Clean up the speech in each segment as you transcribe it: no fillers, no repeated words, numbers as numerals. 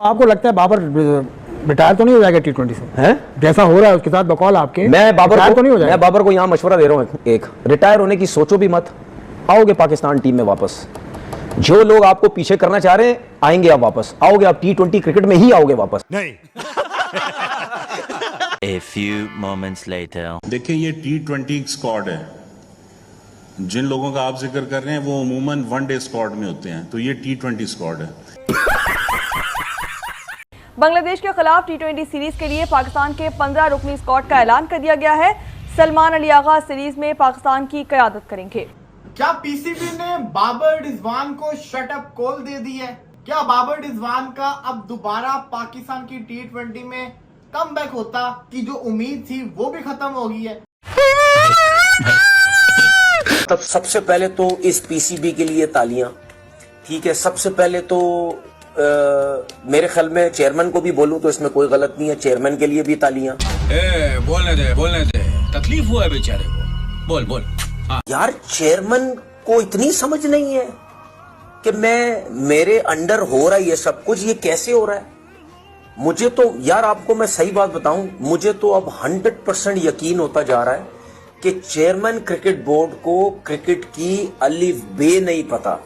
आपको लगता है बाबर रिटायर तो नहीं हो जाएगा T20 से? हैं? जैसा हो रहा है उसके साथ बकौल आपके, मैं बाबर तो नहीं हो जाएगा? मैं बाबर को यहाँ मशवरा दे रहा हूँ, एक रिटायर होने की सोचो भी मत, आओगे पाकिस्तान टीम में वापस। जो लोग आपको पीछे करना चाह रहे हैं आएंगे आप वापस, आओगे आप T20 क्रिकेट में ही आओगे वापस। नहीं। A few moments later. देखिए ये T20 स्क्वाड है, जिन लोगों का आप जिक्र कर रहे हैं वो अमूमन वनडे स्क्वाड में होते हैं, तो ये T20 स्क्वाड है। बांग्लादेश के खिलाफ T20 सीरीज के लिए पाकिस्तान के 15 रुकनी स्क्वाड का ऐलान कर दिया गया है। सलमान अली आगा सीरीज में पाकिस्तान की क़यादत करेंगे। क्या पीसीबी ने बाबर रिजवान को शटअप कॉल दे दी है? क्या बाबर रिजवान का अब दोबारा पाकिस्तान की T20 में कमबैक होता कि जो उम्मीद थी वो भी खत्म हो गई है? तब सबसे पहले तो इस पीसीबी के लिए तालियां, ठीक है। सबसे पहले तो मेरे ख्याल में चेयरमैन को भी बोलूं तो इसमें कोई गलत नहीं है, चेयरमैन के लिए भी तालियां। बोलने दे, तकलीफ हुआ है बेचारे को, बोल। हाँ। यार चेयरमैन को इतनी समझ नहीं है कि मेरे अंडर हो रहा है ये सब कुछ, ये कैसे हो रहा है? मुझे तो यार आपको मैं सही बात बताऊं, मुझे तो अब 100% यकीन होता जा रहा है कि चेयरमैन क्रिकेट बोर्ड को क्रिकेट की अलिफ बे नहीं पता।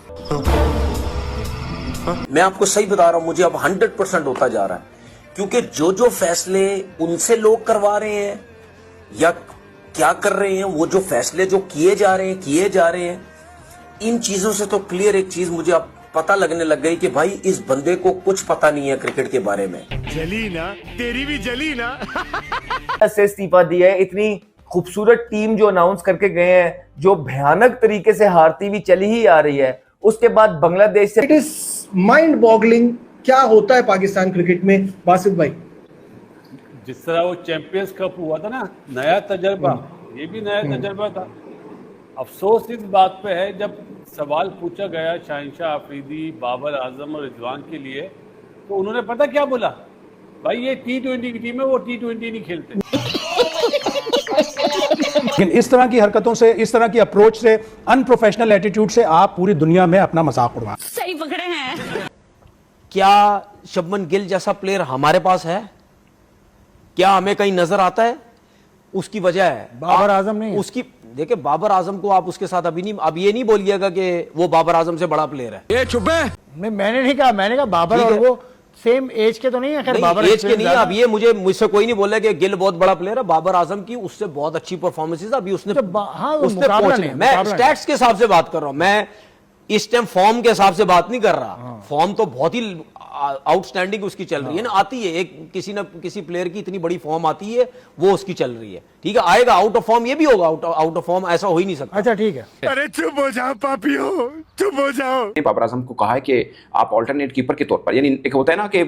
मैं आपको सही बता रहा हूं, मुझे अब 100% होता जा रहा है, क्योंकि जो फैसले उनसे लोग करवा रहे हैं या क्या कर रहे हैं, वो जो फैसले जो किए जा रहे हैं, इन चीजों से तो क्लियर एक चीज मुझे अब पता लगने लग गई कि भाई इस बंदे को कुछ पता नहीं है क्रिकेट के बारे में। जली ना, तेरी भी जली ना। से इस्तीफा दिया है, इतनी खूबसूरत टीम जो अनाउंस करके गए हैं, जो भयानक तरीके से हारती हुई चली ही आ रही है, उसके बाद बांग्लादेश से। इट इज माइंड बॉगलिंग क्या होता है पाकिस्तान क्रिकेट में। बासित भाई, जिस तरह वो चैंपियंस कप हुआ था ना, नया तजर्बा, ये भी नया तजर्बा था। अफसोस इस बात पे है, जब सवाल पूछा गया शाहिनशाह अफरीदी, बाबर आजम और रिजवान के लिए, तो उन्होंने पता क्या बोला, भाई ये T20 की टीम है, वो T20 नहीं खेलते। लेकिन इस तरह की हरकतों से, इस तरह की अप्रोच से, अनप्रोफेशनल एटीट्यूड से आप पूरी दुनिया में अपना मजाक उड़वा। सही पकड़े हैं। क्या शुभमन गिल जैसा प्लेयर हमारे पास है? क्या हमें कहीं नजर आता है? उसकी वजह है बाबर आजम नहीं है। उसकी देखिए, बाबर आजम को आप उसके साथ अब ये नहीं बोलिएगा कि वो बाबर आजम से बड़ा प्लेयर है। ये चुप है। मैंने नहीं कहा, मैंने कहा बाबर और वो सेम एज के तो नहीं है। खैर बाबर एज के नहीं है। अब ये मुझसे कोई नहीं बोला कि गिल बहुत बड़ा प्लेयर है। बाबर आजम की उससे बहुत अच्छी परफॉर्मेंस अभी उसने मैं स्टैट्स के हिसाब से बात कर रहा हूं, मैं इस टाइम फॉर्म के हिसाब से बात नहीं कर रहा। फॉर्म तो बहुत ही आउटस्टैंडिंग उसकी चल रही है ना, आती है एक किसी प्लेयर की इतनी बड़ी फॉर्म आती है, वो उसकी चल रही है, ठीक है। आएगा आउट ऑफ फॉर्म, ये भी होगा आउट ऑफ फॉर्म, ऐसा हो ही नहीं सकता। अच्छा ठीक है। अरे चुप हो जाओ पापियो, चुप हो जाओ। बाबर आजम को कहा है कि आप ऑल्टरनेट कीपर के तौर पर, यानी एक होता है ना कि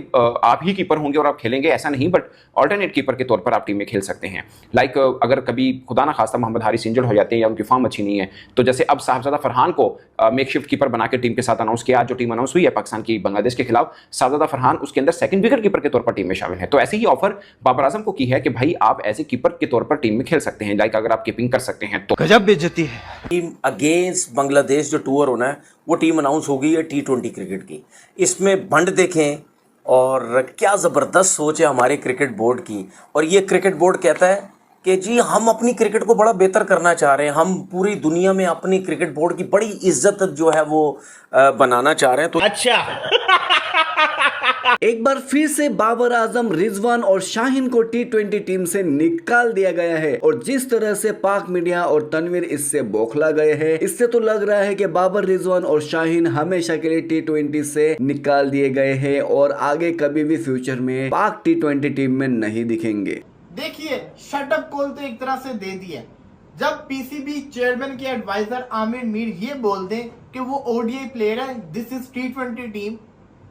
आप ही कीपर होंगे और आप खेलेंगे, ऐसा नहीं, बट ऑल्टरनेट कीपर के तौर पर आप टीम में खेल सकते हैं। लाइक अगर कभी खुदा ना खास्ता मोहम्मद हारिस इंजर्ड हो जाते हैं या उनकी फॉर्म अच्छी नहीं है, तो जैसे अब साहबजादा फरहान को मेकशिफ्ट कीपर बना के टीम के साथ अनाउंस किया। जो टीम अनाउंस हुई है पाकिस्तान की बांग्लादेश के खिलाफ, साहबजादा फरहान उसके अंदर सेकंड विकेट कीपर के तौर पर टीम में शामिल है। तो ऐसे ही ऑफर बाबर आजम को की है कि भाई आप ऐसे कीपर के तौर पर टीम में खेल सकते हैं, लाइक अगर आप कीपिंग कर सकते हैं तो। गजब बेइज्जती है। टीम अगेंस्ट बांग्लादेश जो टूर होना है, वो टीम अनाउंस हो गई है T20 क्रिकेट की। इसमें भंड देखें और क्या जबरदस्त सोच है हमारे क्रिकेट बोर्ड की। और ये क्रिकेट बोर्ड कहता है कि जी हम अपनी क्रिकेट को बड़ा बेहतर करना चाह रहे हैं, हम पूरी दुनिया में अपनी क्रिकेट बोर्ड की बड़ी इज्जत जो है वो बनाना चाह रहे हैं। तो अच्छा एक बार फिर से बाबर आजम, रिजवान और शाहीन को T20 टीम से निकाल दिया गया है, और जिस तरह से पाक मीडिया और तनवीर इससे बौखला गए हैं, इससे तो लग रहा है कि बाबर, रिजवान और शाहीन हमेशा के लिए T20 से निकाल दिए गए हैं और आगे कभी भी फ्यूचर में पाक T20 टीम में नहीं दिखेंगे। देखिए शटअप कॉल तो एक तरह से दे दिया। जब पीसीबी चेयरमैन के एडवाइजर आमिर मीर ये बोल दें कि वो ओडीआई प्लेयर है, दिस इज T20 टीम,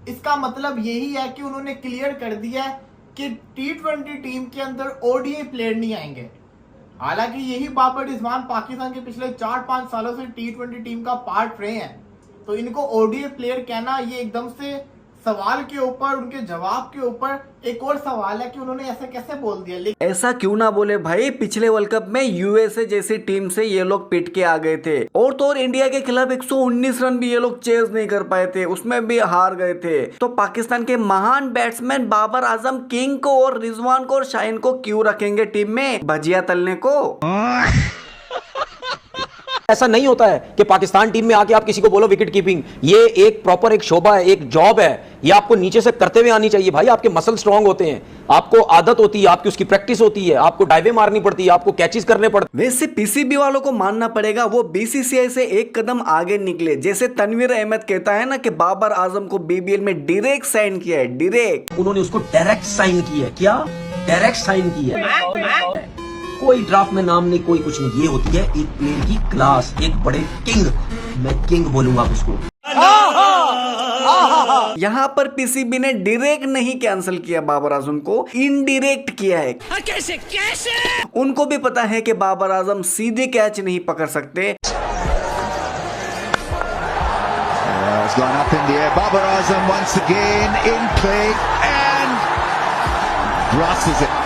इसका मतलब यही है कि उन्होंने क्लियर कर दिया है कि T20 टीम के अंदर ओडीआई प्लेयर नहीं आएंगे। हालांकि यही बाबर रिजवान पाकिस्तान के पिछले 4-5 सालों से T20 टीम का पार्ट रहे हैं, तो इनको ओडीआई प्लेयर कहना ये एकदम से सवाल के ऊपर, उनके जवाब के ऊपर एक और सवाल है कि उन्होंने ऐसे कैसे बोल दिया। लेकिन ऐसा क्यों ना बोले भाई, पिछले वर्ल्ड कप में यूएसए जैसी टीम से ये लोग पिट के आ गए थे, और तो और इंडिया के खिलाफ 119 रन भी ये लोग चेज नहीं कर पाए थे, उसमें भी हार गए थे। तो पाकिस्तान के महान बैट्समैन बाबर आजम किंग को और रिजवान को और शाहीन को क्यों रखेंगे टीम में भजिया तलने को? ऐसा नहीं होता है कि पाकिस्तान टीम में आके आप किसी को बोलो विकेट कीपिंग, ये एक प्रॉपर एक शोबा है, एक जॉब है, ये आपको नीचे से करते हुए आनी चाहिए भाई। आपके मसल स्ट्रांग होते हैं, आपको आदत होती है, आपकी उसकी प्रैक्टिस होती है, आपको डाइवें मारनी पड़ती है, आपको कैचेस करने पड़ते। वैसे पीसीबी वालों को मानना पड़ेगा, वो बीसीसीआई से एक कदम आगे निकले। जैसे तनवीर अहमद कहता है ना कि बाबर आजम को बीबीएल में डायरेक्ट साइन किया है, डायरेक्ट। उन्होंने उसको डायरेक्ट साइन किया है। क्या डायरेक्ट साइन किया है? कोई ड्राफ्ट में नाम नहीं, कोई कुछ नहीं। ये होती है एक प्लेयर की क्लास, एक बड़े किंग, मैं किंग बोलूंगा उसको। यहाँ पर पीसीबी ने डायरेक्ट नहीं कैंसिल किया बाबर आजम को, इनडायरेक्ट किया है। कैसे कैसे? उनको भी पता है कि बाबर आजम सीधे कैच नहीं पकड़ सकते।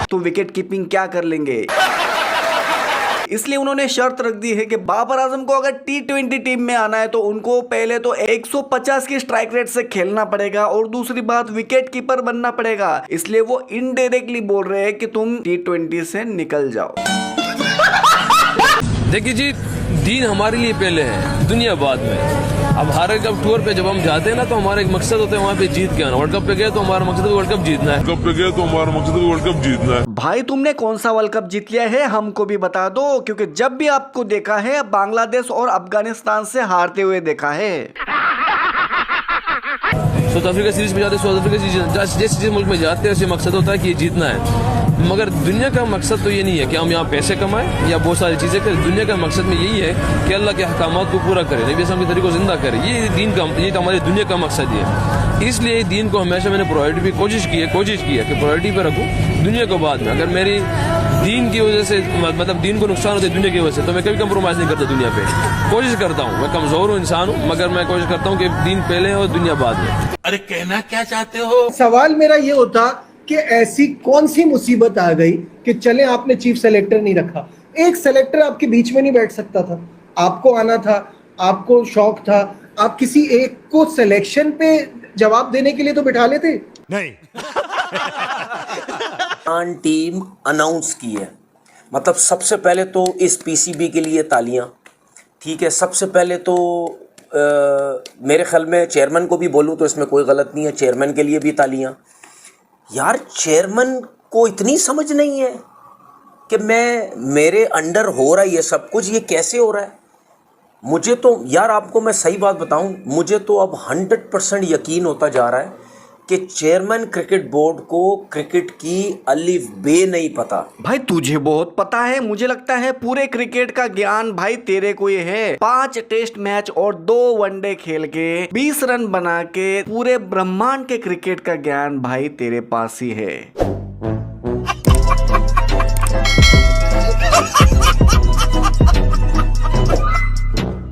तो विकेट कीपिंग क्या कर लेंगे? इसलिए उन्होंने शर्त रख दी है कि बाबर आजम को अगर टी20 टीम में आना है तो उनको पहले तो 150 की स्ट्राइक रेट से खेलना पड़ेगा, और दूसरी बात विकेट कीपर बनना पड़ेगा। इसलिए वो इनडायरेक्टली बोल रहे हैं कि तुम टी20 से निकल जाओ। देखिए जी, दीन हमारे लिए पहले है, दुनिया बाद में। अब हर कप टूर पे जब हम जाते हैं ना, तो हमारा एक मकसद होता है वहाँ पे जीत के आना। वर्ल्ड कप पे गए तो हमारा मकसद वर्ल्ड कप जीतना है, कप पे गए तो हमारा मकसद वर्ल्ड कप जीतना है। भाई तुमने कौन सा वर्ल्ड कप जीत लिया है हमको भी बता दो, क्योंकि जब भी आपको देखा है बांग्लादेश और अफगानिस्तान से हारते हुए देखा है। साउथ अफ्रीका सीरीज में जाते, साउथ अफ्रीका जिस मुल्क में जाते हैं, उसे मकसद होता है कि ये जीतना है। मगर दुनिया का मकसद तो ये नहीं है कि हम यहाँ पैसे कमाएं या बहुत सारी चीजें करें। दुनिया का मकसद में यही है कि अल्लाह के अहकामात को पूरा करें, नबी वसल्लम के तरीक़ों को जिंदा करें। ये दीन का, ये हमारी दुनिया का मकसद है। इसलिए दीन को हमेशा मैंने प्रायोरिटी भी कोशिश की है कि प्रायोरिटी पे रखूं, दुनिया को बाद में। अगर मेरी दीन की वजह से, मतलब दीन को नुकसान होता है दुनिया की वजह से, तो मैं कभी कंप्रोमाइज नहीं करता दुनिया पे। कोशिश करता हूँ, मैं कमजोर हूँ, इंसान हूँ, मगर मैं कोशिश करता हूँ कि दीन पहले और दुनिया बाद में। अरे कहना क्या चाहते हो? सवाल मेरा ये होता कि ऐसी कौन सी मुसीबत आ गई कि चले आपने चीफ सेलेक्टर नहीं रखा? एक सेलेक्टर आपके बीच में नहीं बैठ सकता था? आपको आना था, आपको शौक था, आप किसी एक को सिलेक्शन पे जवाब देने के लिए तो बिठा लेते। नहीं। टीम अनाउंस की है, मतलब सबसे पहले तो इस पीसीबी के लिए तालियां, ठीक है। सबसे पहले तो मेरे ख्याल में चेयरमैन को भी बोलूं तो इसमें कोई गलत नहीं है, चेयरमैन के लिए भी तालियां। यार चेयरमैन को इतनी समझ नहीं है कि मेरे अंडर हो रहा है ये सब कुछ, ये कैसे हो रहा है? मुझे तो यार, आपको मैं सही बात बताऊं, मुझे तो अब 100% यकीन होता जा रहा है कि चेयरमैन क्रिकेट बोर्ड को क्रिकेट की अलिफ बे नहीं पता। भाई तुझे बहुत पता है, मुझे लगता है पूरे क्रिकेट का ज्ञान भाई तेरे को ये है। 5 टेस्ट मैच और 2 वनडे खेल के 20 रन बना के पूरे ब्रह्मांड के क्रिकेट का ज्ञान भाई तेरे पास ही है।